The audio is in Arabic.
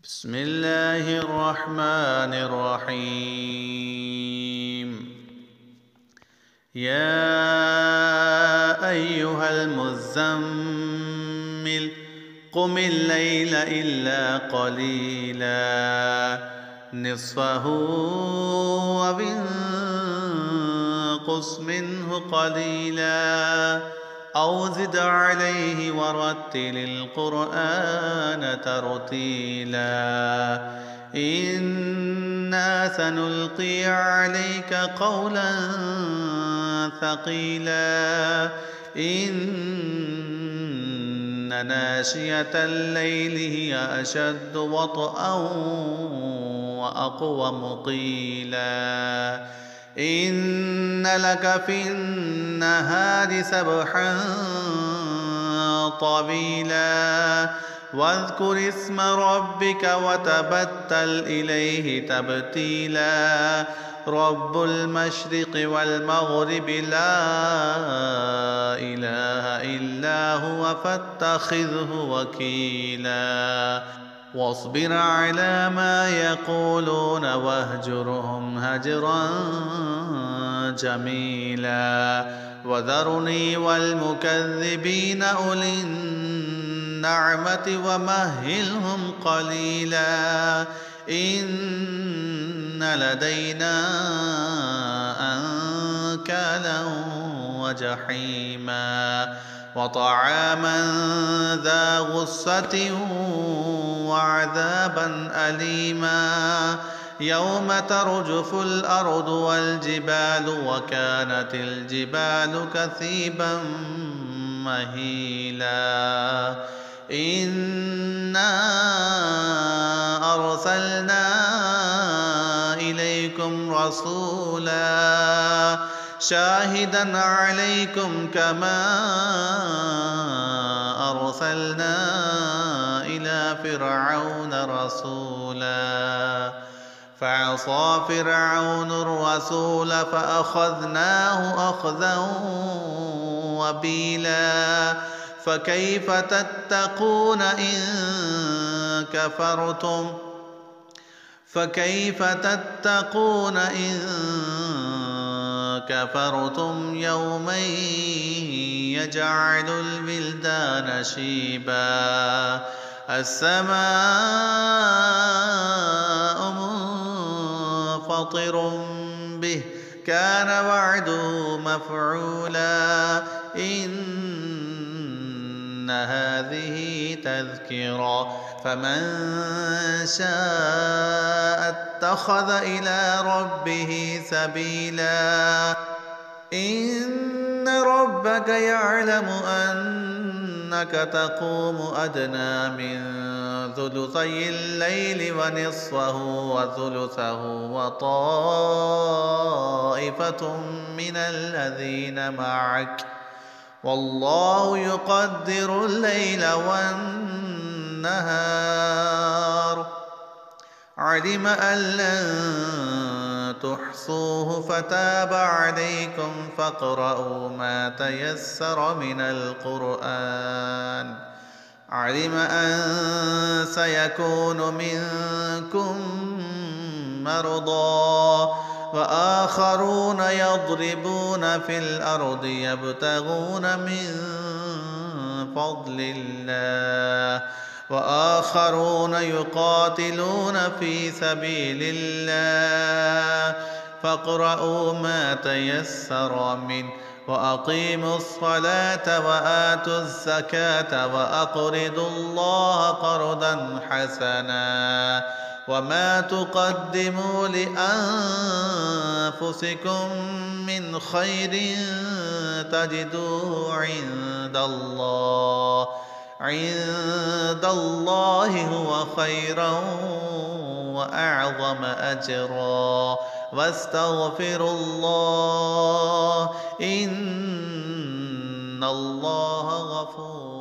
بسم الله الرحمن الرحيم. يا أيها المزمل قم الليل إلا قليلا نصفه أو انقص منه قليلا أو زد عليه ورتل القرآن ترتيلا إنا سنلقي عليك قولا ثقيلا إن ناشئة الليل هي أشد وطئا وأقوم قيلا إن لك في النهار سبحا طويلا واذكر اسم ربك وتبتل إليه تبتيلا رب المشرق والمغرب لا إله إلا هو فاتخذه وكيلا واصبر على ما يقولون واهجرهم هجرا جميلا وذرني والمكذبين أولي النعمة ومهلهم قليلا إن لدينا أنكالا وجحيما وطعاما ذا غصة وعذابا أليما يوم ترجف الأرض والجبال وكانت الجبال كثيبا مهيلا إنا أرسلنا إليكم رسولا شاهدا عليكم كما أرسلنا إلى فرعون رسولا فعصى فرعون الرسول فأخذناه أخذا وبيلا فكيف تتقون إن كفرتم يوما يجعل الولدان شيبا السماء منفطر به كان وعده مفعولا إن هذه تذكرة فمن شاء اتخذ إلى ربه سبيلا إن ربك يعلم أنك تقوم أدنى من ثلثي الليل ونصفه وثلثه وطائفة من الذين معك والله يقدر الليل والنهار علم أن لن تحصوه فتاب عليكم فاقرؤوا ما تيسر من القرآن علم أن سيكون منكم مرضى وآخرون يضربون في الأرض يبتغون من فضل الله وآخرون يقاتلون في سبيل الله فاقرؤوا ما تيسر منه وأقيموا الصلاة وآتوا الزكاة وأقرضوا الله قرضا حسنا وما تقدموا لأنفسكم من خير تجدوه عند الله هو خيرا وأعظم أجرا واستغفروا الله إن الله غفور